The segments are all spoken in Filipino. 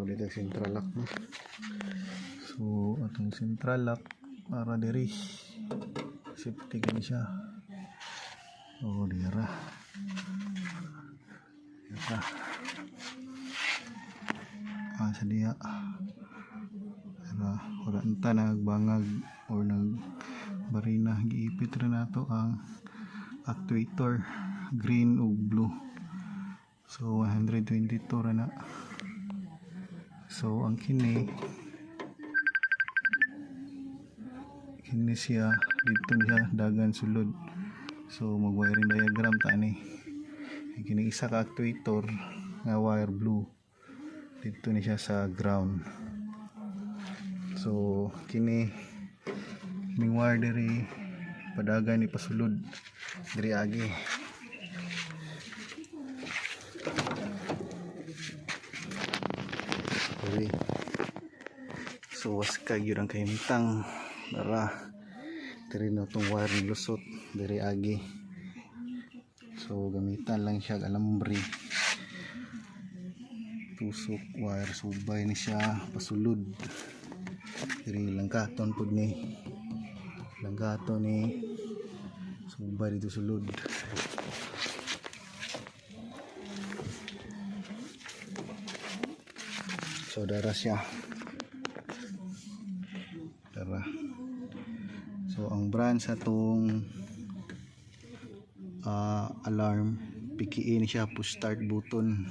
dito central lock no. So atong central lock para diri safety gani siya. Dira sa diya wala nta nagbangag or nagbarina. Giipit rin nato ang actuator green ug blue. So 122 ra na. So ang kini siya dito niya dagan sulod. So mag wiring diagram ta ni. Kini isa ka actuator nga wire blue. Dito ni siya sa ground. So kini ning wire diri padagan ni pasulod diri agi. So was kag yun ang kahimtang para diri na itong wire nilusot diri agi. So gamitan lang siya alambre, tusok wire subay ni siya pasulod diri langkaton pud ni subay dito sulod. So dara siya dara. So ang brand sa tong alarm PKE ni siya push start button.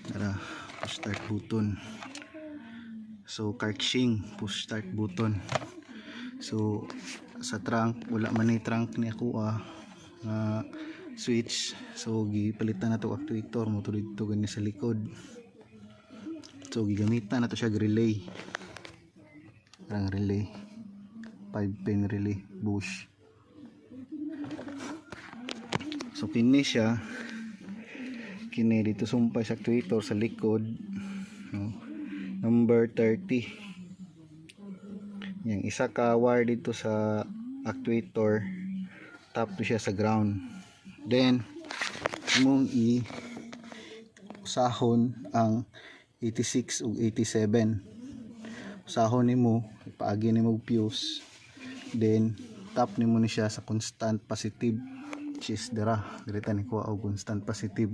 Dara push start button. So Karxing push start button. So sa trunk wala man ni trunk ni ako switch. So gipalitan na to actuator mo to dito gani sa likod. So gigamitan na to siya relay. Parang relay 5-pin relay bush. So kini siya dito sumpay sa actuator sa likod no? Number 30. Yang isa ka wire dito sa actuator tap to siya sa ground. Then mong usahon ang 86 ug 87. Usahon nimo ipaagi nimo fuse. Then tap nimo ni siya sa constant positive, which is diri tani ko og constant positive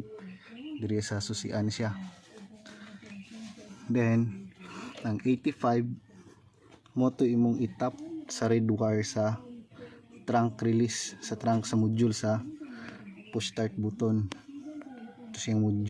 diri sa susian siya. Then ang 85 mo to imong itap sa red wire sa trunk release, sa trunk sa module sa push start button. Ito siyang module.